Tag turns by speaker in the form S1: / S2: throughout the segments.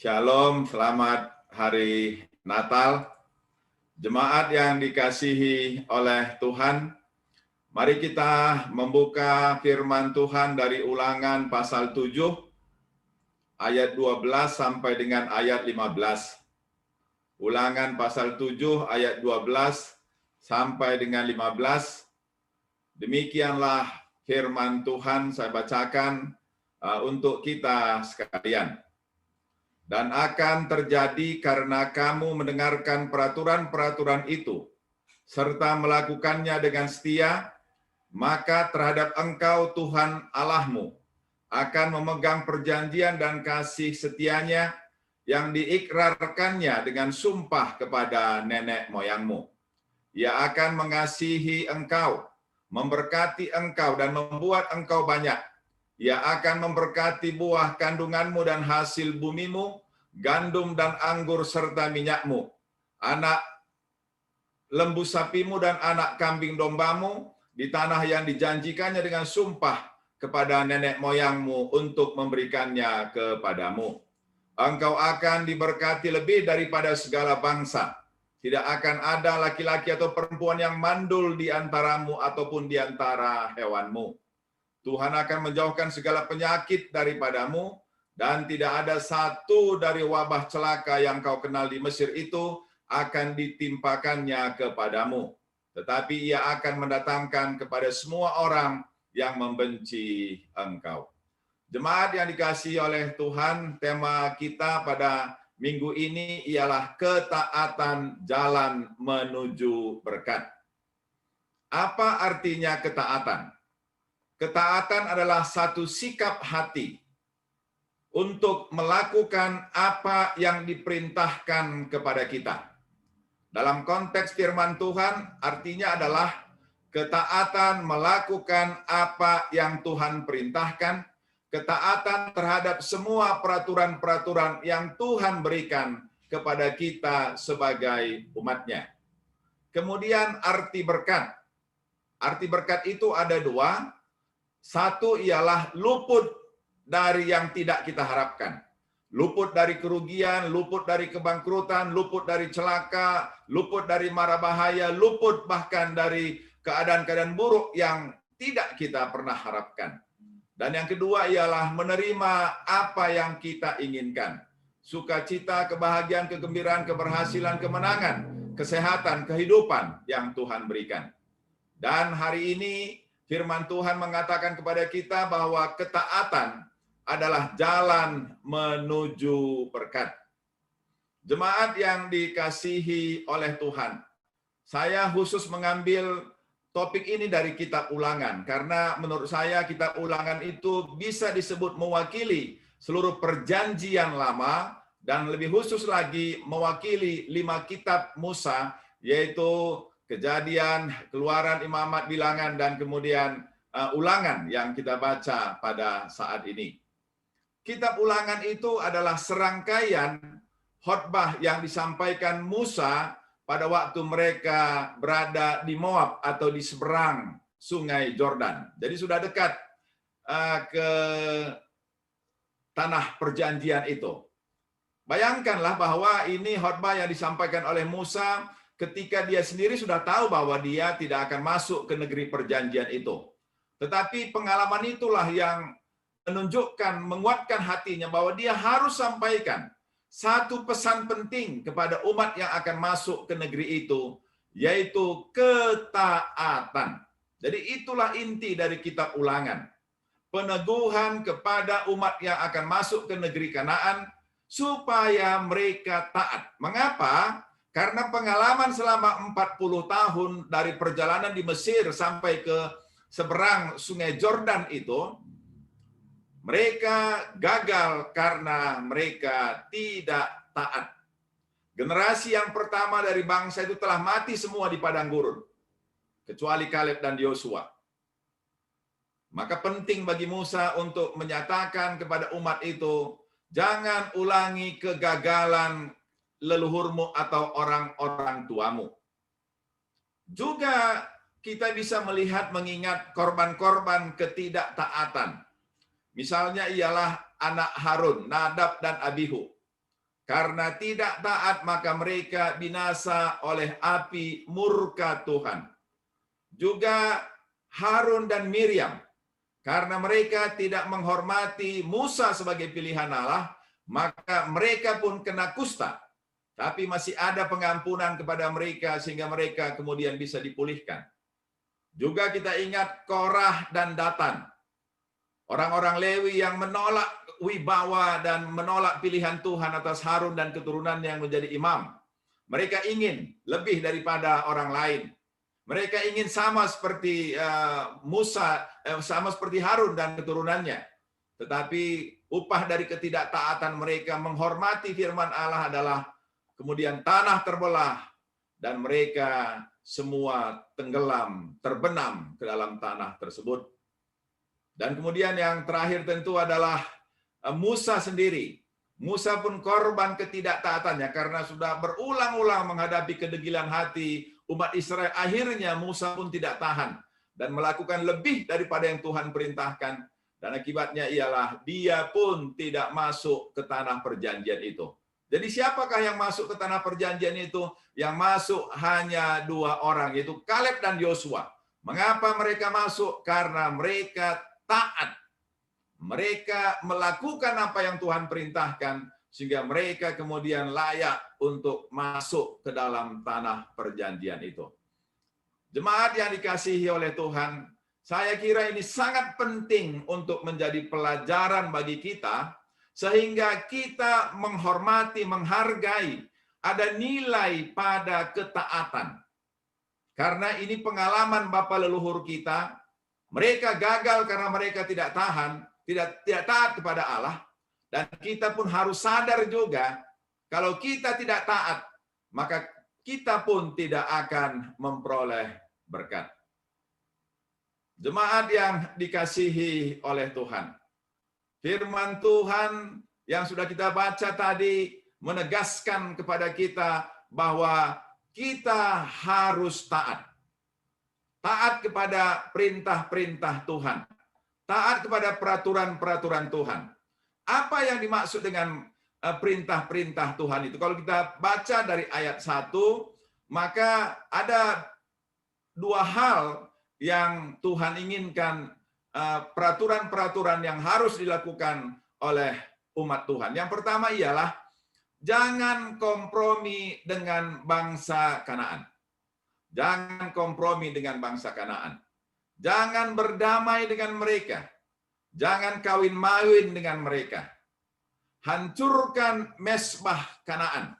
S1: Shalom, selamat hari Natal. Jemaat yang dikasihi oleh Tuhan, mari kita membuka firman Tuhan dari Ulangan pasal 7, ayat 12 sampai dengan ayat 15. Ulangan pasal 7, ayat 12 sampai dengan 15. Demikianlah firman Tuhan saya bacakan untuk kita sekalian. Dan akan terjadi karena kamu mendengarkan peraturan-peraturan itu, serta melakukannya dengan setia, maka terhadap engkau Tuhan Allahmu akan memegang perjanjian dan kasih setianya yang diikrarkannya dengan sumpah kepada nenek moyangmu. Ia akan mengasihi engkau, memberkati engkau dan membuat engkau banyak. Ia akan memberkati buah kandunganmu dan hasil bumimu, gandum dan anggur serta minyakmu, anak lembu sapimu dan anak kambing dombamu di tanah yang dijanjikannya dengan sumpah kepada nenek moyangmu untuk memberikannya kepadamu. Engkau akan diberkati lebih daripada segala bangsa. Tidak akan ada laki-laki atau perempuan yang mandul di antaramu ataupun di antara hewanmu. Tuhan akan menjauhkan segala penyakit daripadamu, dan tidak ada satu dari wabah celaka yang kau kenal di Mesir itu akan ditimpakannya kepadamu. Tetapi ia akan mendatangkan kepada semua orang yang membenci engkau. Jemaat yang dikasihi oleh Tuhan, tema kita pada minggu ini ialah ketaatan jalan menuju berkat. Apa artinya ketaatan? Ketaatan adalah satu sikap hati untuk melakukan apa yang diperintahkan kepada kita. Dalam konteks firman Tuhan, artinya adalah ketaatan melakukan apa yang Tuhan perintahkan, ketaatan terhadap semua peraturan-peraturan yang Tuhan berikan kepada kita sebagai umatnya. Kemudian arti berkat. Arti berkat itu ada dua. Satu ialah luput dari yang tidak kita harapkan. Luput dari kerugian, luput dari kebangkrutan, luput dari celaka, luput dari mara bahaya, luput bahkan dari keadaan-keadaan buruk yang tidak kita pernah harapkan. Dan yang kedua ialah menerima apa yang kita inginkan. Sukacita, kebahagiaan, kegembiraan, keberhasilan, kemenangan, kesehatan, kehidupan yang Tuhan berikan. Dan hari ini firman Tuhan mengatakan kepada kita bahwa ketaatan adalah jalan menuju berkat. Jemaat yang dikasihi oleh Tuhan, saya khusus mengambil topik ini dari kitab Ulangan, karena menurut saya kitab Ulangan itu bisa disebut mewakili seluruh perjanjian lama, dan lebih khusus lagi mewakili 5 kitab Musa, yaitu Kejadian, Keluaran, Imamat, Bilangan, dan kemudian Ulangan yang kita baca pada saat ini. Kitab Ulangan itu adalah serangkaian khotbah yang disampaikan Musa pada waktu mereka berada di Moab atau di seberang sungai Jordan. Jadi sudah dekat ke tanah perjanjian itu. Bayangkanlah bahwa ini khotbah yang disampaikan oleh Musa ketika dia sendiri sudah tahu bahwa dia tidak akan masuk ke negeri perjanjian itu. Tetapi pengalaman itulah yang menunjukkan, menguatkan hatinya bahwa dia harus sampaikan satu pesan penting kepada umat yang akan masuk ke negeri itu, yaitu ketaatan. Jadi itulah inti dari kitab Ulangan. Peneguhan kepada umat yang akan masuk ke negeri Kanaan supaya mereka taat. Mengapa? Karena pengalaman selama 40 tahun dari perjalanan di Mesir sampai ke seberang sungai Jordan itu, mereka gagal karena mereka tidak taat. Generasi yang pertama dari bangsa itu telah mati semua di padang gurun, kecuali Kaleb dan Yosua. Maka penting bagi Musa untuk menyatakan kepada umat itu, jangan ulangi kegagalan leluhurmu atau orang-orang tuamu. Juga kita bisa melihat mengingat korban-korban ketidaktaatan. Misalnya ialah anak Harun, Nadab dan Abihu. Karena tidak taat maka mereka binasa oleh api murka Tuhan. Juga Harun dan Miriam, karena mereka tidak menghormati Musa sebagai pilihan Allah, maka mereka pun kena kusta. Tapi masih ada pengampunan kepada mereka sehingga mereka kemudian bisa dipulihkan. Juga kita ingat Korah dan Datan. Orang-orang Lewi yang menolak wibawa dan menolak pilihan Tuhan atas Harun dan keturunan yang menjadi imam. Mereka ingin lebih daripada orang lain. Mereka ingin sama seperti Musa, sama seperti Harun dan keturunannya. Tetapi upah dari ketidaktaatan mereka menghormati firman Allah adalah kemudian tanah terbelah dan mereka semua tenggelam, terbenam ke dalam tanah tersebut. Dan kemudian yang terakhir tentu adalah Musa sendiri. Musa pun korban ketidaktaatannya karena sudah berulang-ulang menghadapi kedegilan hati umat Israel. Akhirnya Musa pun tidak tahan dan melakukan lebih daripada yang Tuhan perintahkan. Dan akibatnya ialah dia pun tidak masuk ke tanah perjanjian itu. Jadi siapakah yang masuk ke tanah perjanjian itu? Yang masuk hanya 2 orang, yaitu Kaleb dan Yosua. Mengapa mereka masuk? Karena mereka taat. Mereka melakukan apa yang Tuhan perintahkan, sehingga mereka kemudian layak untuk masuk ke dalam tanah perjanjian itu. Jemaat yang dikasihi oleh Tuhan, saya kira ini sangat penting untuk menjadi pelajaran bagi kita, sehingga kita menghormati, menghargai, ada nilai pada ketaatan. Karena ini pengalaman bapa leluhur kita, mereka gagal karena mereka tidak tahan, tidak taat kepada Allah, dan kita pun harus sadar juga, kalau kita tidak taat, maka kita pun tidak akan memperoleh berkat. Jemaat yang dikasihi oleh Tuhan, firman Tuhan yang sudah kita baca tadi menegaskan kepada kita bahwa kita harus taat. Taat kepada perintah-perintah Tuhan. Taat kepada peraturan-peraturan Tuhan. Apa yang dimaksud dengan perintah-perintah Tuhan itu? Kalau kita baca dari ayat 1, maka ada 2 hal yang Tuhan inginkan, peraturan-peraturan yang harus dilakukan oleh umat Tuhan. Yang pertama ialah jangan kompromi dengan bangsa Kanaan. Jangan kompromi dengan bangsa Kanaan. Jangan berdamai dengan mereka. Jangan kawin-mawin dengan mereka. Hancurkan mesbah Kanaan.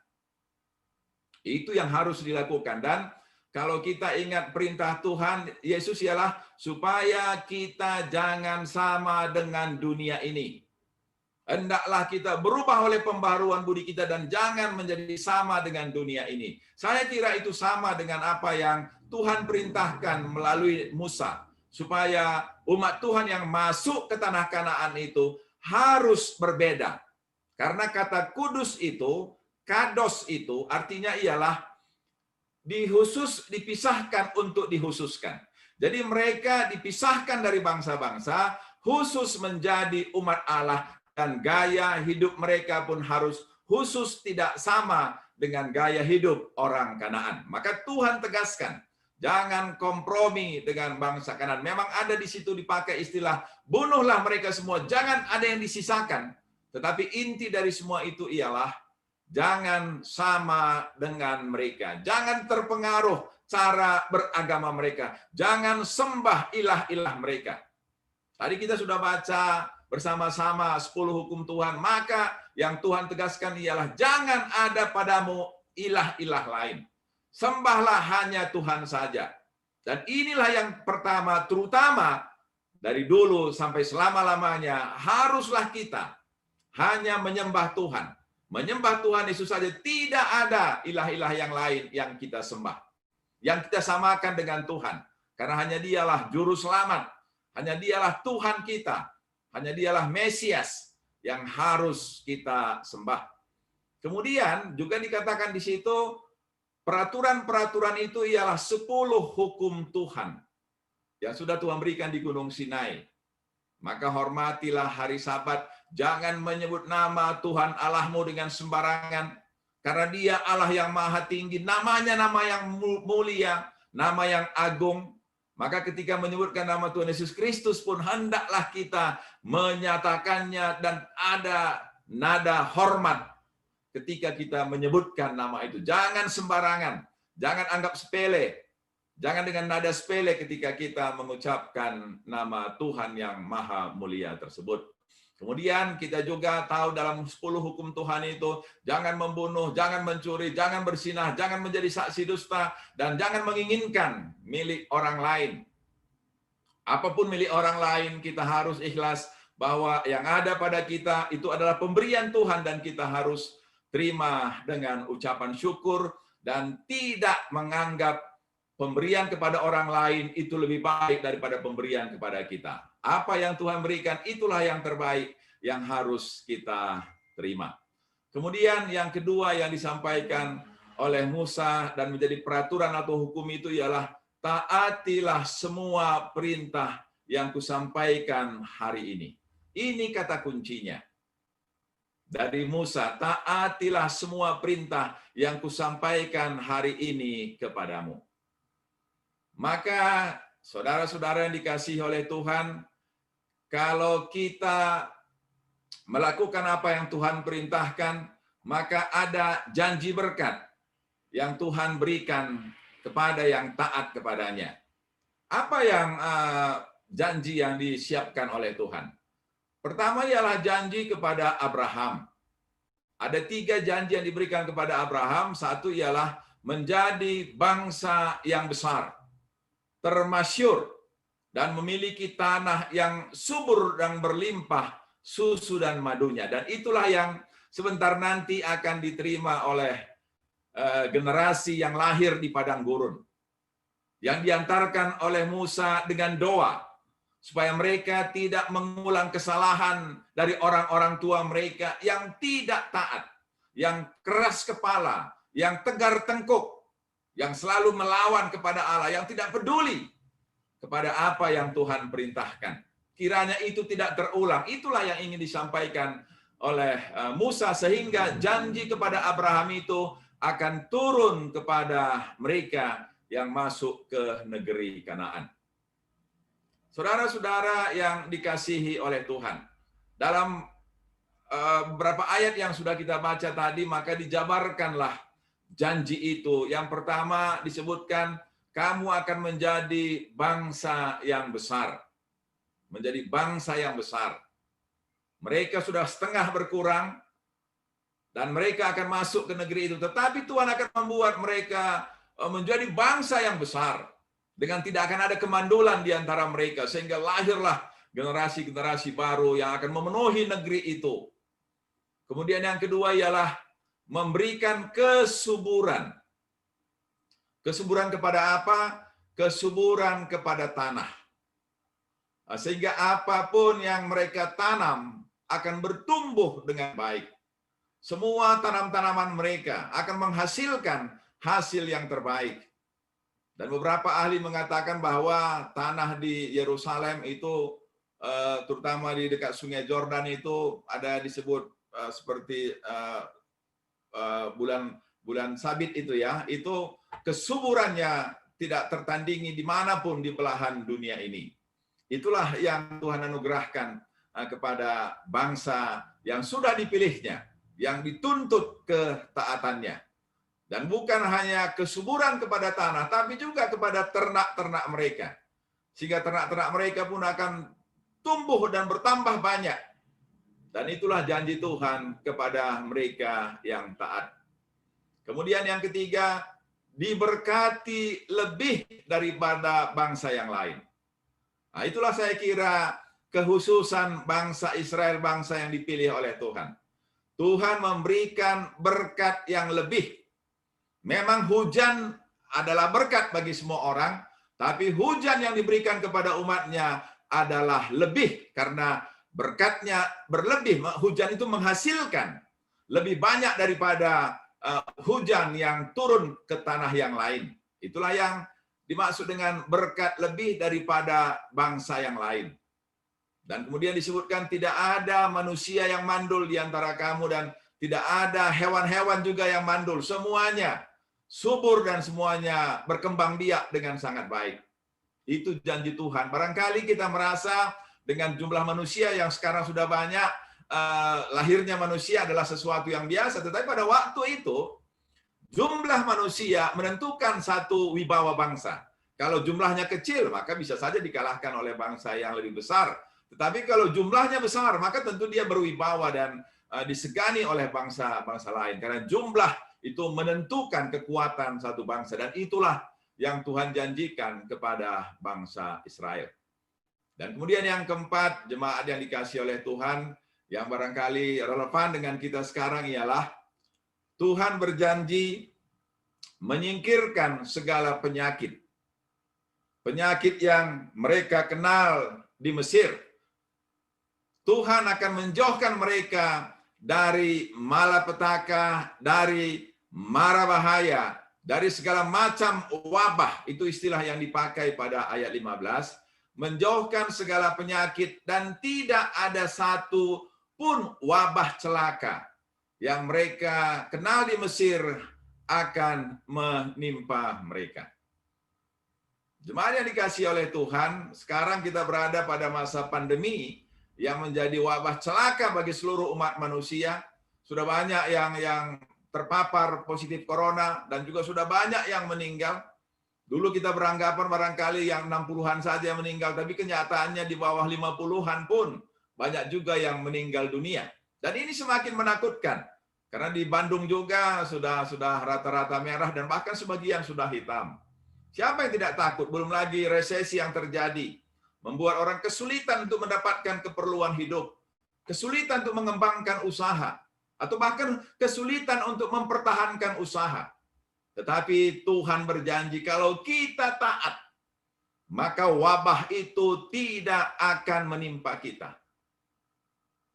S1: Itu yang harus dilakukan. Dan kalau kita ingat perintah Tuhan Yesus ialah supaya kita jangan sama dengan dunia ini. Hendaklah kita berubah oleh pembaharuan budi kita dan jangan menjadi sama dengan dunia ini. Saya kira itu sama dengan apa yang Tuhan perintahkan melalui Musa. Supaya umat Tuhan yang masuk ke tanah Kanaan itu harus berbeda. Karena kata kudus itu, kados itu artinya ialah dipisahkan untuk dikhususkan. Jadi mereka dipisahkan dari bangsa-bangsa, khusus menjadi umat Allah, dan gaya hidup mereka pun harus khusus, tidak sama dengan gaya hidup orang Kanaan. Maka Tuhan tegaskan, jangan kompromi dengan bangsa Kanaan. Memang ada di situ dipakai istilah, bunuhlah mereka semua, jangan ada yang disisakan. Tetapi inti dari semua itu ialah, jangan sama dengan mereka. Jangan terpengaruh cara beragama mereka. Jangan sembah ilah-ilah mereka. Tadi kita sudah baca bersama-sama 10 hukum Tuhan. Maka yang Tuhan tegaskan ialah jangan ada padamu ilah-ilah lain. Sembahlah hanya Tuhan saja. Dan inilah yang pertama, terutama dari dulu sampai selama-lamanya, haruslah kita hanya menyembah Tuhan. Menyembah Tuhan Yesus saja, tidak ada ilah-ilah yang lain yang kita sembah. Yang kita samakan dengan Tuhan. Karena hanya dialah juru selamat. Hanya dialah Tuhan kita. Hanya dialah Mesias yang harus kita sembah. Kemudian juga dikatakan di situ, peraturan-peraturan itu ialah 10 hukum Tuhan. Yang sudah Tuhan berikan di Gunung Sinai. Maka hormatilah hari Sabat. Jangan menyebut nama Tuhan Allahmu dengan sembarangan. Karena Dia Allah yang maha tinggi. Namanya nama yang mulia, nama yang agung. Maka ketika menyebutkan nama Tuhan Yesus Kristus pun hendaklah kita menyatakannya dan ada nada hormat ketika kita menyebutkan nama itu. Jangan sembarangan. Jangan anggap sepele. Jangan dengan nada sepele ketika kita mengucapkan nama Tuhan yang maha mulia tersebut. Kemudian kita juga tahu dalam 10 hukum Tuhan itu, jangan membunuh, jangan mencuri, jangan berzinah, jangan menjadi saksi dusta, dan jangan menginginkan milik orang lain. Apapun milik orang lain, kita harus ikhlas bahwa yang ada pada kita itu adalah pemberian Tuhan dan kita harus terima dengan ucapan syukur dan tidak menganggap pemberian kepada orang lain itu lebih baik daripada pemberian kepada kita. Apa yang Tuhan berikan itulah yang terbaik yang harus kita terima. Kemudian yang kedua yang disampaikan oleh Musa dan menjadi peraturan atau hukum itu ialah taatilah semua perintah yang kusampaikan hari ini. Ini kata kuncinya. Dari Musa, taatilah semua perintah yang kusampaikan hari ini kepadamu. Maka saudara-saudara yang dikasihi oleh Tuhan, kalau kita melakukan apa yang Tuhan perintahkan, maka ada janji berkat yang Tuhan berikan kepada yang taat kepadanya. Apa yang janji yang disiapkan oleh Tuhan? Pertama ialah janji kepada Abraham. Ada 3 janji yang diberikan kepada Abraham. Satu ialah menjadi bangsa yang besar, termasyur, dan memiliki tanah yang subur dan berlimpah susu dan madunya. Dan itulah yang sebentar nanti akan diterima oleh generasi yang lahir di padang gurun. Yang diantarkan oleh Musa dengan doa, supaya mereka tidak mengulang kesalahan dari orang-orang tua mereka yang tidak taat, yang keras kepala, yang tegar tengkuk, yang selalu melawan kepada Allah, yang tidak peduli kepada apa yang Tuhan perintahkan. Kiranya itu tidak terulang. Itulah yang ingin disampaikan oleh Musa, sehingga janji kepada Abraham itu akan turun kepada mereka yang masuk ke negeri Kanaan. Saudara-saudara yang dikasihi oleh Tuhan, dalam beberapa ayat yang sudah kita baca tadi, maka dijabarkanlah janji itu. Yang pertama disebutkan, kamu akan menjadi bangsa yang besar. Menjadi bangsa yang besar. Mereka sudah setengah berkurang, dan mereka akan masuk ke negeri itu. Tetapi Tuhan akan membuat mereka menjadi bangsa yang besar. Dengan tidak akan ada kemandulan di antara mereka, sehingga lahirlah generasi-generasi baru yang akan memenuhi negeri itu. Kemudian yang kedua ialah memberikan kesuburan. Kesuburan kepada apa? Kesuburan kepada tanah. Sehingga apapun yang mereka tanam akan bertumbuh dengan baik. Semua tanam-tanaman mereka akan menghasilkan hasil yang terbaik. Dan beberapa ahli mengatakan bahwa tanah di Yerusalem itu, terutama di dekat Sungai Jordan itu, ada disebut seperti bulan sabit itu ya, itu kesuburannya tidak tertandingi dimanapun di belahan dunia ini. Itulah yang Tuhan anugerahkan kepada bangsa yang sudah dipilihnya, yang dituntut ketaatannya. Dan bukan hanya kesuburan kepada tanah, tapi juga kepada ternak-ternak mereka. Sehingga ternak-ternak mereka pun akan tumbuh dan bertambah banyak. Dan itulah janji Tuhan kepada mereka yang taat. Kemudian yang ketiga, diberkati lebih daripada bangsa yang lain. Nah, itulah saya kira kehususan bangsa Israel, bangsa yang dipilih oleh Tuhan. Tuhan memberikan berkat yang lebih. Memang hujan adalah berkat bagi semua orang, tapi hujan yang diberikan kepada umatnya adalah lebih, karena berkatnya berlebih. Hujan itu menghasilkan lebih banyak daripada hujan yang turun ke tanah yang lain. Itulah yang dimaksud dengan berkat lebih daripada bangsa yang lain. Dan kemudian disebutkan tidak ada manusia yang mandul di antara kamu dan tidak ada hewan-hewan juga yang mandul. Semuanya subur dan semuanya berkembang biak dengan sangat baik. Itu janji Tuhan. Barangkali kita merasa dengan jumlah manusia yang sekarang sudah banyak, lahirnya manusia adalah sesuatu yang biasa. Tetapi pada waktu itu, jumlah manusia menentukan satu wibawa bangsa. Kalau jumlahnya kecil, maka bisa saja dikalahkan oleh bangsa yang lebih besar. Tetapi kalau jumlahnya besar, maka tentu dia berwibawa dan disegani oleh bangsa-bangsa lain. Karena jumlah itu menentukan kekuatan satu bangsa. Dan itulah yang Tuhan janjikan kepada bangsa Israel. Dan kemudian yang keempat, jemaat yang dikasihi oleh Tuhan, yang barangkali relevan dengan kita sekarang ialah Tuhan berjanji menyingkirkan segala penyakit. Penyakit yang mereka kenal di Mesir. Tuhan akan menjauhkan mereka dari malapetaka, dari mara bahaya, dari segala macam wabah. Itu istilah yang dipakai pada ayat 15. Menjauhkan segala penyakit dan tidak ada satu pun wabah celaka yang mereka kenal di Mesir akan menimpa mereka. Jemaat yang dikasihi oleh Tuhan, sekarang kita berada pada masa pandemi yang menjadi wabah celaka bagi seluruh umat manusia. Sudah banyak yang terpapar positif corona dan juga sudah banyak yang meninggal. Dulu kita beranggapan barangkali yang 60-an saja yang meninggal, tapi kenyataannya di bawah 50-an pun banyak juga yang meninggal dunia. Dan ini semakin menakutkan, karena di Bandung juga sudah rata-rata merah dan bahkan sebagian sudah hitam. Siapa yang tidak takut? Belum lagi resesi yang terjadi, membuat orang kesulitan untuk mendapatkan keperluan hidup, kesulitan untuk mengembangkan usaha, atau bahkan kesulitan untuk mempertahankan usaha. Tetapi Tuhan berjanji kalau kita taat, maka wabah itu tidak akan menimpa kita.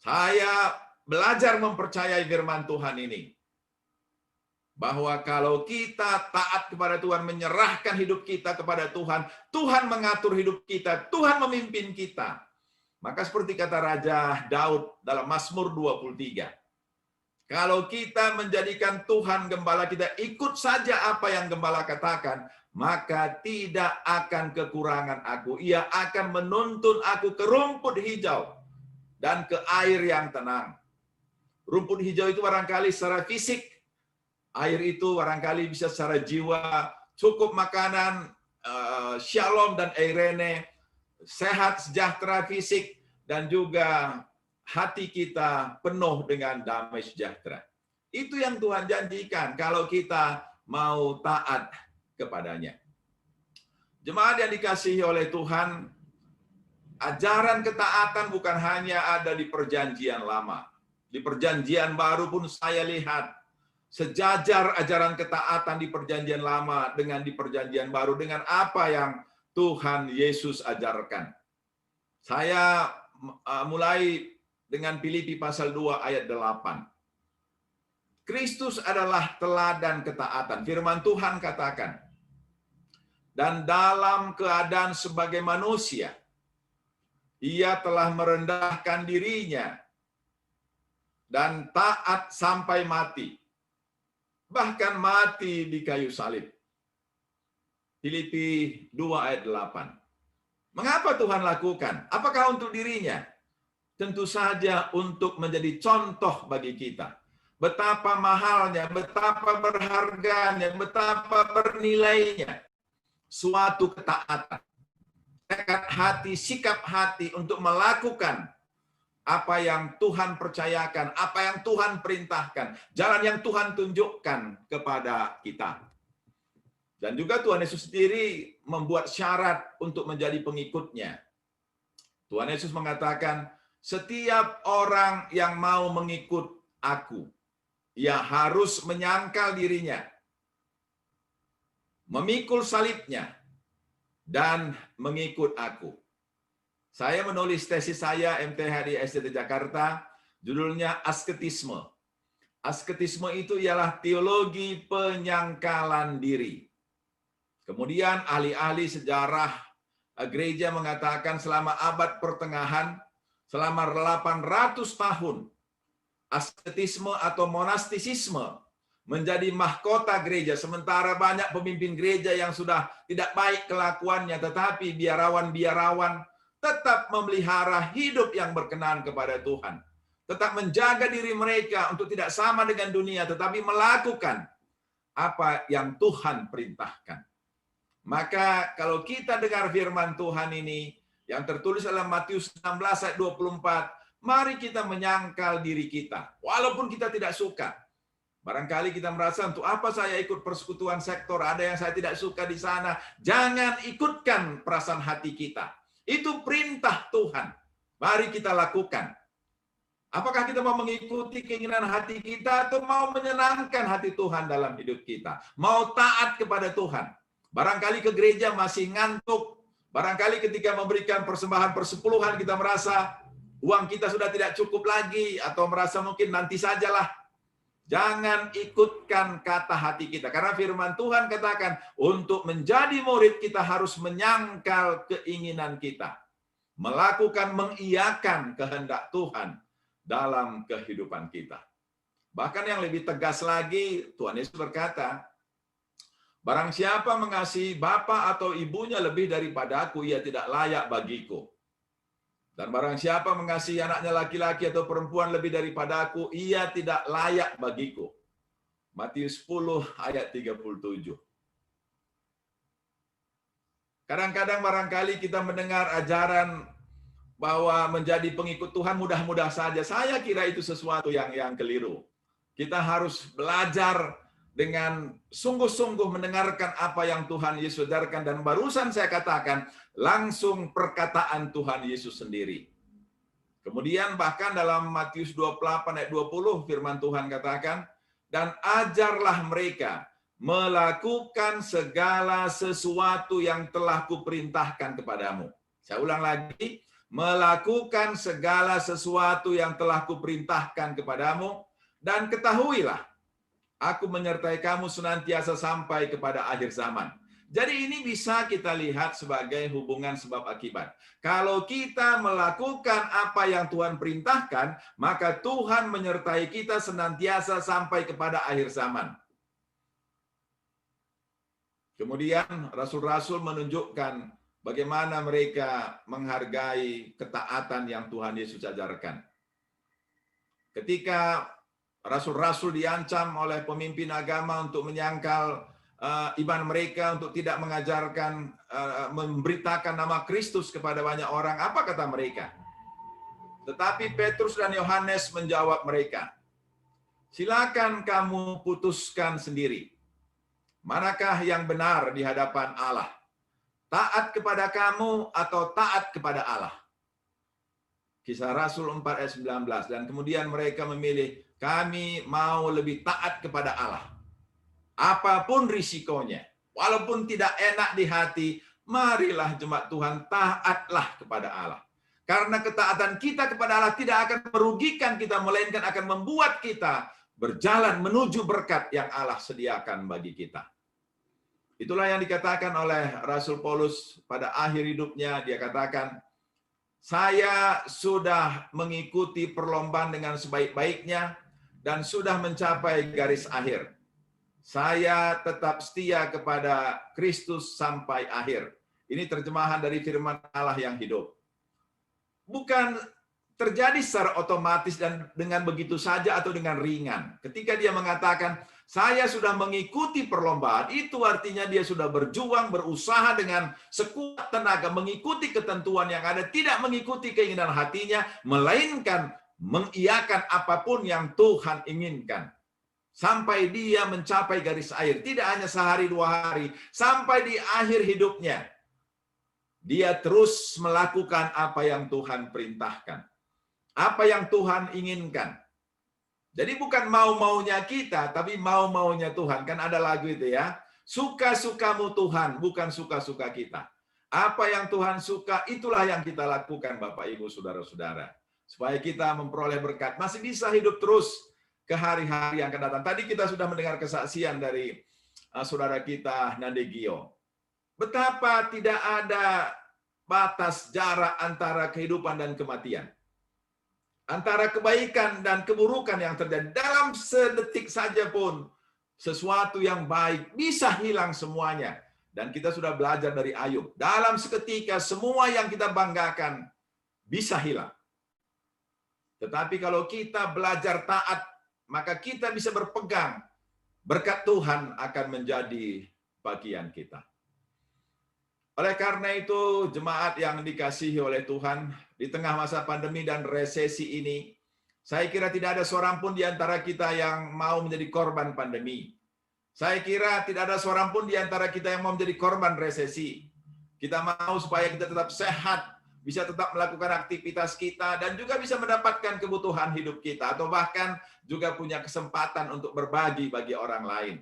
S1: Saya belajar mempercayai firman Tuhan ini. Bahwa kalau kita taat kepada Tuhan, menyerahkan hidup kita kepada Tuhan, Tuhan mengatur hidup kita, Tuhan memimpin kita. Maka seperti kata Raja Daud dalam Mazmur 23. Kalau kita menjadikan Tuhan gembala kita, ikut saja apa yang gembala katakan, maka tidak akan kekurangan aku. Ia akan menuntun aku ke rumput hijau dan ke air yang tenang. Rumput hijau itu barangkali secara fisik, air itu barangkali bisa secara jiwa, cukup makanan, shalom dan eirene, sehat, sejahtera fisik, dan juga hati kita penuh dengan damai sejahtera. Itu yang Tuhan janjikan kalau kita mau taat kepadanya. Jemaat yang dikasihi oleh Tuhan, ajaran ketaatan bukan hanya ada di perjanjian lama. Di perjanjian baru pun saya lihat sejajar ajaran ketaatan di perjanjian lama dengan di perjanjian baru dengan apa yang Tuhan Yesus ajarkan. Saya mulai dengan Filipi pasal 2 ayat 8. Kristus adalah teladan ketaatan. Firman Tuhan katakan, dan dalam keadaan sebagai manusia, ia telah merendahkan dirinya dan taat sampai mati. Bahkan mati di kayu salib. Filipi 2 ayat 8. Mengapa Tuhan lakukan? Apakah untuk dirinya? Tentu saja untuk menjadi contoh bagi kita. Betapa mahalnya, betapa berharganya, betapa bernilainya suatu ketaatan. Tekad hati, sikap hati untuk melakukan apa yang Tuhan percayakan, apa yang Tuhan perintahkan, jalan yang Tuhan tunjukkan kepada kita. Dan juga Tuhan Yesus sendiri membuat syarat untuk menjadi pengikutnya. Tuhan Yesus mengatakan, setiap orang yang mau mengikut aku, ia harus menyangkal dirinya, memikul salibnya, dan mengikut aku. Saya menulis tesis saya MTH di SDT Jakarta, judulnya Asketisme. Asketisme itu ialah teologi penyangkalan diri. Kemudian ahli-ahli sejarah gereja mengatakan selama abad pertengahan, selama 800 tahun, asketisme atau monastisisme menjadi mahkota gereja, sementara banyak pemimpin gereja yang sudah tidak baik kelakuannya, tetapi biarawan-biarawan tetap memelihara hidup yang berkenan kepada Tuhan. Tetap menjaga diri mereka untuk tidak sama dengan dunia, tetapi melakukan apa yang Tuhan perintahkan. Maka kalau kita dengar firman Tuhan ini, yang tertulis dalam Matius 16 ayat 24, mari kita menyangkal diri kita, walaupun kita tidak suka. Barangkali kita merasa, untuk apa saya ikut persekutuan sektor, ada yang saya tidak suka di sana. Jangan ikutkan perasaan hati kita. Itu perintah Tuhan. Mari kita lakukan. Apakah kita mau mengikuti keinginan hati kita atau mau menyenangkan hati Tuhan dalam hidup kita? Mau taat kepada Tuhan. Barangkali ke gereja masih ngantuk. Barangkali ketika memberikan persembahan persepuluhan kita merasa uang kita sudah tidak cukup lagi, atau merasa mungkin nanti sajalah. Jangan ikutkan kata hati kita. Karena firman Tuhan katakan, untuk menjadi murid kita harus menyangkal keinginan kita. Melakukan, mengiyakan kehendak Tuhan dalam kehidupan kita. Bahkan yang lebih tegas lagi, Tuhan Yesus berkata, barang siapa mengasihi bapa atau ibunya lebih daripada aku, ia tidak layak bagiku. Dan barang siapa mengasihi anaknya laki-laki atau perempuan lebih daripada aku, ia tidak layak bagiku. Matius 10 ayat 37. Kadang-kadang barangkali kita mendengar ajaran bahwa menjadi pengikut Tuhan mudah-mudah saja. Saya kira itu sesuatu yang keliru. Kita harus belajar dengan sungguh-sungguh mendengarkan apa yang Tuhan Yesus ajarkan, dan barusan saya katakan langsung perkataan Tuhan Yesus sendiri. Kemudian bahkan dalam Matius 28 ayat 20 firman Tuhan katakan, dan ajarlah mereka melakukan segala sesuatu yang telah kuperintahkan kepadamu. Saya ulang lagi, melakukan segala sesuatu yang telah kuperintahkan kepadamu, dan ketahuilah, aku menyertai kamu senantiasa sampai kepada akhir zaman. Jadi ini bisa kita lihat sebagai hubungan sebab akibat. Kalau kita melakukan apa yang Tuhan perintahkan, maka Tuhan menyertai kita senantiasa sampai kepada akhir zaman. Kemudian rasul-rasul menunjukkan bagaimana mereka menghargai ketaatan yang Tuhan Yesus ajarkan. Ketika rasul-rasul diancam oleh pemimpin agama untuk menyangkal iman mereka, untuk tidak mengajarkan, memberitakan nama Kristus kepada banyak orang, apa kata mereka? Tetapi Petrus dan Yohanes menjawab mereka, silakan kamu putuskan sendiri. Manakah yang benar di hadapan Allah? Taat kepada kamu atau taat kepada Allah? Kisah Rasul 4 ayat 19. Dan kemudian mereka memilih, kami mau lebih taat kepada Allah. Apapun risikonya, walaupun tidak enak di hati, marilah jemaat Tuhan taatlah kepada Allah. Karena ketaatan kita kepada Allah tidak akan merugikan kita, melainkan akan membuat kita berjalan menuju berkat yang Allah sediakan bagi kita. Itulah yang dikatakan oleh Rasul Paulus pada akhir hidupnya. Dia katakan, saya sudah mengikuti perlombaan dengan sebaik-baiknya dan sudah mencapai garis akhir. Saya tetap setia kepada Kristus sampai akhir. Ini terjemahan dari firman Allah yang hidup. Bukan terjadi secara otomatis dan dengan begitu saja atau dengan ringan. Ketika dia mengatakan, saya sudah mengikuti perlombaan, itu artinya dia sudah berjuang, berusaha dengan sekuat tenaga, mengikuti ketentuan yang ada, tidak mengikuti keinginan hatinya, melainkan mengiyakan apapun yang Tuhan inginkan. Sampai dia mencapai garis akhir, tidak hanya sehari dua hari, sampai di akhir hidupnya. Dia terus melakukan apa yang Tuhan perintahkan. Apa yang Tuhan inginkan. Jadi bukan mau-maunya kita, tapi mau-maunya Tuhan. Kan ada lagu itu ya. Suka-sukamu Tuhan, bukan suka-suka kita. Apa yang Tuhan suka, itulah yang kita lakukan Bapak, Ibu, Saudara-saudara. Supaya kita memperoleh berkat. Masih bisa hidup terus ke hari-hari yang akan datang. Tadi kita sudah mendengar kesaksian dari saudara kita, Nandegio. Betapa tidak ada batas jarak antara kehidupan dan kematian. antara kebaikan dan keburukan yang terjadi. Dalam sedetik saja pun, sesuatu yang baik bisa hilang semuanya. Dan kita sudah belajar dari Ayub. Dalam seketika, semua yang kita banggakan bisa hilang. Tetapi kalau kita belajar taat, maka kita bisa berpegang. Berkat Tuhan akan menjadi bagian kita. Oleh karena itu, jemaat yang dikasihi oleh Tuhan, di tengah masa pandemi dan resesi ini, saya kira tidak ada seorang pun di antara kita yang mau menjadi korban pandemi. Saya kira tidak ada seorang pun di antara kita yang mau menjadi korban resesi. Kita mau supaya kita tetap sehat, bisa tetap melakukan aktivitas kita, dan juga bisa mendapatkan kebutuhan hidup kita, atau bahkan juga punya kesempatan untuk berbagi bagi orang lain.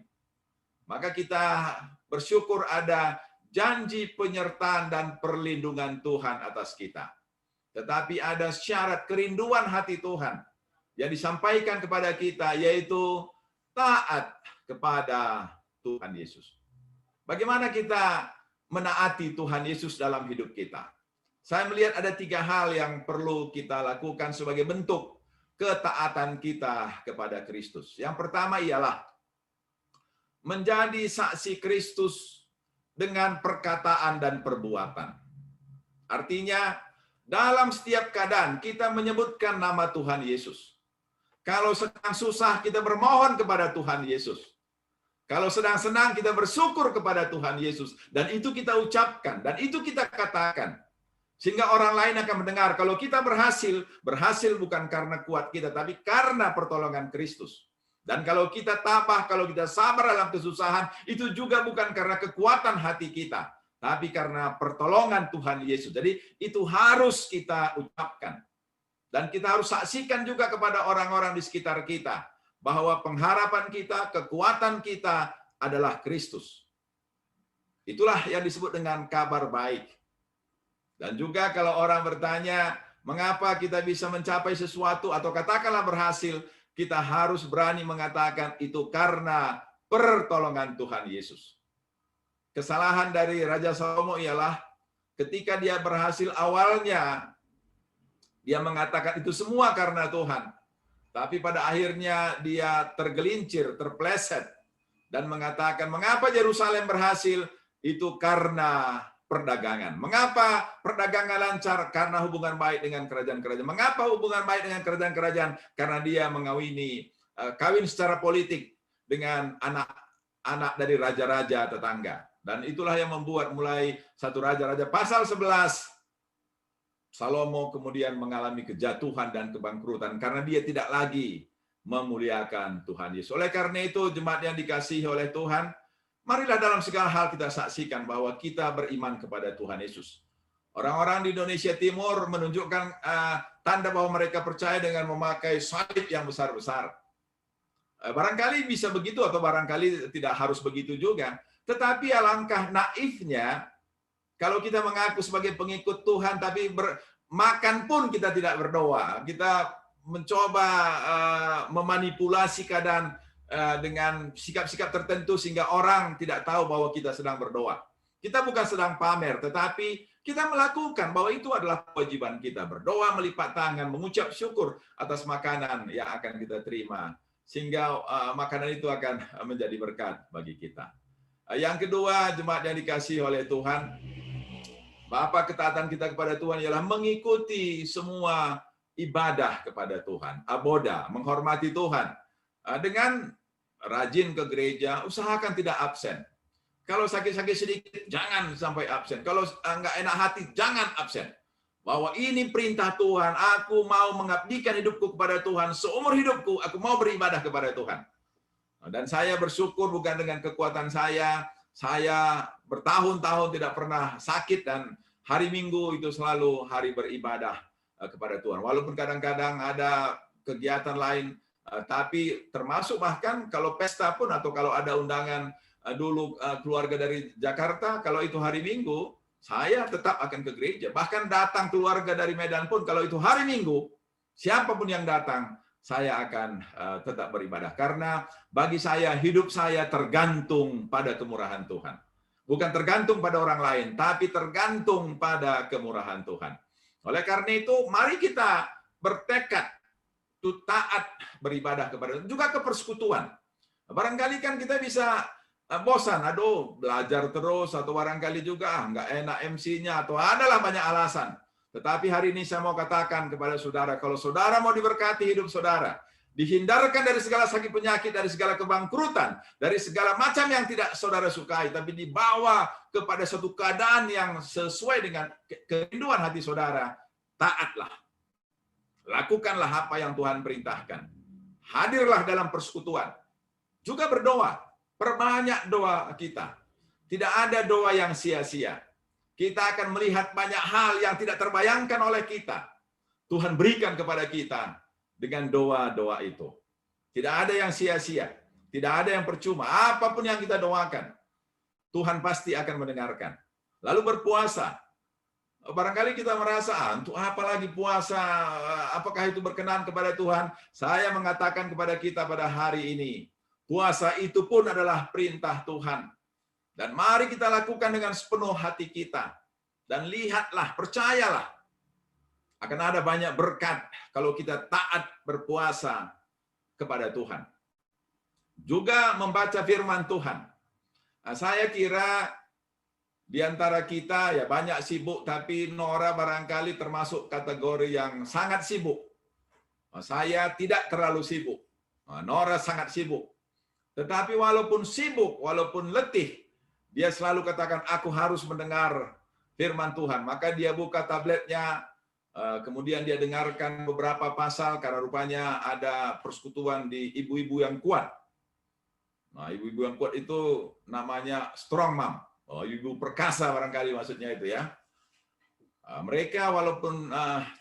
S1: Maka kita bersyukur ada janji penyertaan dan perlindungan Tuhan atas kita. Tetapi ada syarat kerinduan hati Tuhan yang disampaikan kepada kita, yaitu taat kepada Tuhan Yesus. Bagaimana kita menaati Tuhan Yesus dalam hidup kita? Saya melihat ada 3 hal yang perlu kita lakukan sebagai bentuk ketaatan kita kepada Kristus. Yang pertama ialah menjadi saksi Kristus dengan perkataan dan perbuatan. Artinya, dalam setiap keadaan kita menyebutkan nama Tuhan Yesus. Kalau sedang susah, kita bermohon kepada Tuhan Yesus. Kalau sedang senang, kita bersyukur kepada Tuhan Yesus. Dan itu kita ucapkan, dan itu kita katakan. Sehingga orang lain akan mendengar, kalau kita berhasil bukan karena kuat kita, tapi karena pertolongan Kristus. Dan kalau kita tabah, kalau kita sabar dalam kesusahan, itu juga bukan karena kekuatan hati kita, tapi karena pertolongan Tuhan Yesus. Jadi itu harus kita ucapkan. Dan kita harus saksikan juga kepada orang-orang di sekitar kita, bahwa pengharapan kita, kekuatan kita adalah Kristus. Itulah yang disebut dengan kabar baik. Dan juga kalau orang bertanya, mengapa kita bisa mencapai sesuatu atau katakanlah berhasil, kita harus berani mengatakan itu karena pertolongan Tuhan Yesus. Kesalahan dari Raja Salomo ialah ketika dia berhasil awalnya, dia mengatakan itu semua karena Tuhan. Tapi pada akhirnya dia tergelincir, terpleset, dan mengatakan, mengapa Yerusalem berhasil? Itu karena perdagangan. Mengapa perdagangan lancar? Karena hubungan baik dengan kerajaan-kerajaan. Mengapa hubungan baik dengan kerajaan-kerajaan? Karena dia mengawini, kawin secara politik dengan anak dari raja-raja tetangga. Dan itulah yang membuat mulai 1 Raja-Raja pasal 11, Salomo kemudian mengalami kejatuhan dan kebangkrutan karena dia tidak lagi memuliakan Tuhan Yesus. Oleh karena itu, jemaat yang dikasihi oleh Tuhan, marilah dalam segala hal kita saksikan bahwa kita beriman kepada Tuhan Yesus. Orang-orang di Indonesia Timur menunjukkan tanda bahwa mereka percaya dengan memakai salib yang besar-besar. Barangkali bisa begitu atau barangkali tidak harus begitu juga. Tetapi alangkah naifnya kalau kita mengaku sebagai pengikut Tuhan, tapi makan pun kita tidak berdoa. Kita mencoba memanipulasi keadaan dengan sikap-sikap tertentu sehingga orang tidak tahu bahwa kita sedang berdoa. Kita bukan sedang pamer, tetapi kita melakukan bahwa itu adalah kewajiban kita. Berdoa, melipat tangan, mengucap syukur atas makanan yang akan kita terima. Sehingga makanan itu akan menjadi berkat bagi kita. Yang kedua, jemaat yang dikasihi oleh Tuhan, apa ketaatan kita kepada Tuhan ialah mengikuti semua ibadah kepada Tuhan. Aboda, menghormati Tuhan. Dengan rajin ke gereja, usahakan tidak absen. Kalau sakit-sakit sedikit, jangan sampai absen. Kalau nggak enak hati, jangan absen. Bahwa ini perintah Tuhan, aku mau mengabdikan hidupku kepada Tuhan. Seumur hidupku, aku mau beribadah kepada Tuhan. Dan saya bersyukur bukan dengan kekuatan saya bertahun-tahun tidak pernah sakit dan hari Minggu itu selalu hari beribadah kepada Tuhan. Walaupun kadang-kadang ada kegiatan lain, tapi termasuk bahkan kalau pesta pun atau kalau ada undangan dulu keluarga dari Jakarta, kalau itu hari Minggu, saya tetap akan ke gereja. Bahkan datang keluarga dari Medan pun, kalau itu hari Minggu, siapapun yang datang, saya akan tetap beribadah. Karena bagi saya, hidup saya tergantung pada kemurahan Tuhan. Bukan tergantung pada orang lain, tapi tergantung pada kemurahan Tuhan. Oleh karena itu, mari kita bertekad itu taat beribadah kepada Tuhan. Juga ke persekutuan. Barangkali kan kita bisa bosan, aduh belajar terus, atau barangkali juga nggak enak MC-nya, atau adalah banyak alasan. Tetapi hari ini saya mau katakan kepada saudara, kalau saudara mau diberkati hidup saudara, dihindarkan dari segala sakit penyakit, dari segala kebangkrutan, dari segala macam yang tidak saudara sukai, tapi dibawa kepada suatu keadaan yang sesuai dengan kerinduan hati saudara, taatlah. Lakukanlah apa yang Tuhan perintahkan. Hadirlah dalam persekutuan. Juga berdoa. Perbanyak doa kita. Tidak ada doa yang sia-sia. Kita akan melihat banyak hal yang tidak terbayangkan oleh kita. Tuhan berikan kepada kita dengan doa-doa itu. Tidak ada yang sia-sia. Tidak ada yang percuma. Apapun yang kita doakan, Tuhan pasti akan mendengarkan. Lalu berpuasa. Barangkali kita merasa, untuk apa lagi puasa? Apakah itu berkenan kepada Tuhan? Saya mengatakan kepada kita pada hari ini, puasa itu pun adalah perintah Tuhan. Dan mari kita lakukan dengan sepenuh hati kita. Dan lihatlah, percayalah. Akan ada banyak berkat kalau kita taat berpuasa kepada Tuhan. Juga membaca firman Tuhan. Nah, saya kira di antara kita ya banyak sibuk, tapi Nora barangkali termasuk kategori yang sangat sibuk. Saya tidak terlalu sibuk. Nora sangat sibuk. Tetapi walaupun sibuk, walaupun letih, dia selalu katakan, aku harus mendengar firman Tuhan. Maka dia buka tabletnya, kemudian dia dengarkan beberapa pasal, karena rupanya ada persekutuan di ibu-ibu yang kuat. Nah, ibu-ibu yang kuat itu namanya strong mom. Ibu perkasa barangkali maksudnya itu ya. Mereka walaupun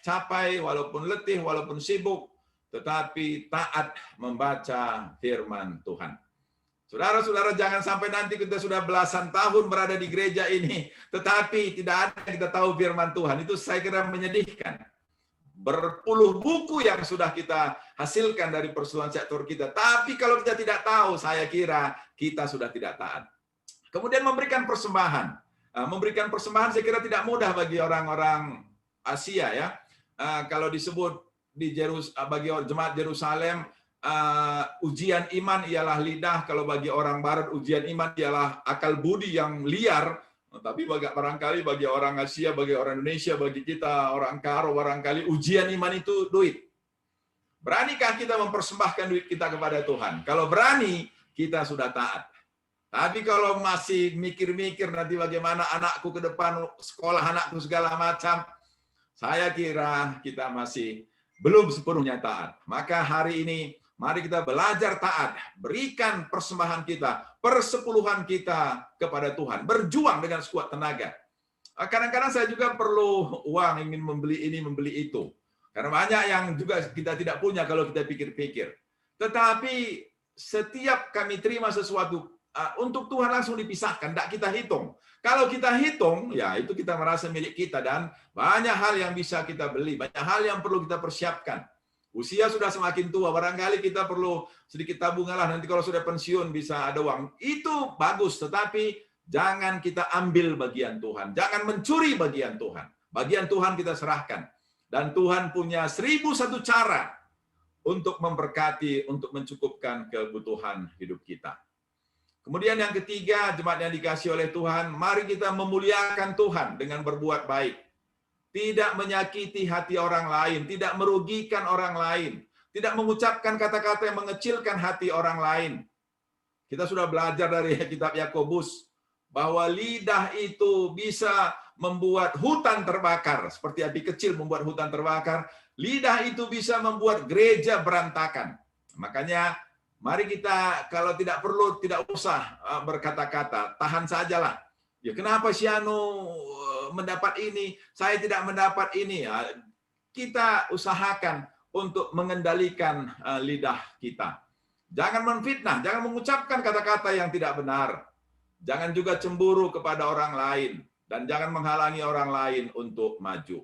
S1: capai, walaupun letih, walaupun sibuk, tetapi taat membaca firman Tuhan. Saudara-saudara, jangan sampai nanti kita sudah belasan tahun berada di gereja ini, tetapi tidak ada yang kita tahu firman Tuhan. Itu saya kira menyedihkan. Berpuluh buku yang sudah kita hasilkan dari persekutuan sektor kita, tapi kalau kita tidak tahu, saya kira kita sudah tidak taat. Kemudian memberikan persembahan. Memberikan persembahan saya kira tidak mudah bagi orang-orang Asia ya. Kalau disebut bagi jemaat Yerusalem, ujian iman ialah lidah, kalau bagi orang barat ujian iman ialah akal budi yang liar, tapi barangkali bagi orang Asia, bagi orang Indonesia, bagi kita orang Karo, barangkali ujian iman itu duit. Beranikah kita mempersembahkan duit kita kepada Tuhan? Kalau berani, kita sudah taat. Tapi kalau masih mikir-mikir nanti bagaimana anakku ke depan, sekolah anakku segala macam, saya kira kita masih belum sepenuhnya taat. Maka hari ini mari kita belajar taat, berikan persembahan kita, persepuluhan kita kepada Tuhan, berjuang dengan sekuat tenaga. Kadang-kadang saya juga perlu uang, ingin membeli ini, membeli itu. Karena banyak yang juga kita tidak punya kalau kita pikir-pikir. Tetapi setiap kami terima sesuatu, untuk Tuhan langsung dipisahkan, tidak kita hitung. Kalau kita hitung, ya itu kita merasa milik kita, dan banyak hal yang bisa kita beli, banyak hal yang perlu kita persiapkan. Usia sudah semakin tua, barangkali kita perlu sedikit tabungan lah, nanti kalau sudah pensiun bisa ada uang. Itu bagus, tetapi jangan kita ambil bagian Tuhan. Jangan mencuri bagian Tuhan. Bagian Tuhan kita serahkan. Dan Tuhan punya 1001 cara untuk memberkati, untuk mencukupkan kebutuhan hidup kita. Kemudian yang ketiga, jemaat yang dikasihi oleh Tuhan, mari kita memuliakan Tuhan dengan berbuat baik. Tidak menyakiti hati orang lain, tidak merugikan orang lain, tidak mengucapkan kata-kata yang mengecilkan hati orang lain. Kita sudah belajar dari kitab Yakobus bahwa lidah itu bisa membuat hutan terbakar, seperti api kecil membuat hutan terbakar. Lidah itu bisa membuat gereja berantakan. Makanya mari kita kalau tidak perlu, tidak usah berkata-kata, tahan sajalah. Ya kenapa si Anu mendapat ini, saya tidak mendapat ini. Ya, kita usahakan untuk mengendalikan lidah kita. Jangan menfitnah, jangan mengucapkan kata-kata yang tidak benar. Jangan juga cemburu kepada orang lain. Dan jangan menghalangi orang lain untuk maju.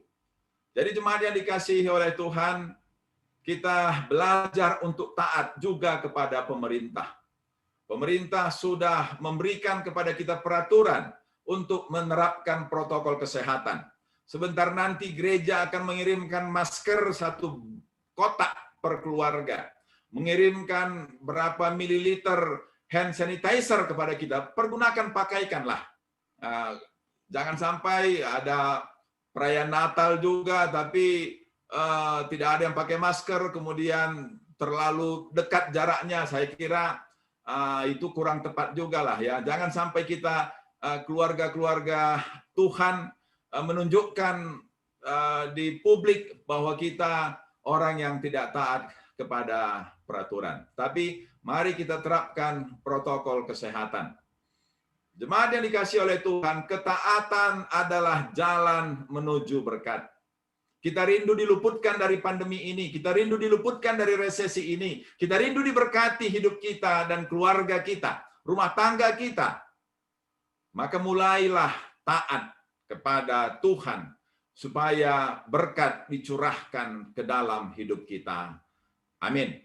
S1: Jadi jemaat yang dikasihi oleh Tuhan, kita belajar untuk taat juga kepada pemerintah. Pemerintah sudah memberikan kepada kita peraturan untuk menerapkan protokol kesehatan. Sebentar nanti gereja akan mengirimkan masker 1 kotak per keluarga, mengirimkan berapa mililiter hand sanitizer kepada kita, pergunakan, pakaikanlah. Jangan sampai ada perayaan Natal juga, tapi tidak ada yang pakai masker, kemudian terlalu dekat jaraknya. Saya kira itu kurang tepat juga lah ya. Jangan sampai kita keluarga-keluarga Tuhan menunjukkan di publik bahwa kita orang yang tidak taat kepada peraturan. Tapi mari kita terapkan protokol kesehatan. Jemaat yang dikasihi oleh Tuhan, ketaatan adalah jalan menuju berkat. Kita rindu diluputkan dari pandemi ini, kita rindu diluputkan dari resesi ini, kita rindu diberkati hidup kita dan keluarga kita, rumah tangga kita. Maka mulailah taat kepada Tuhan, supaya berkat dicurahkan ke dalam hidup kita. Amin.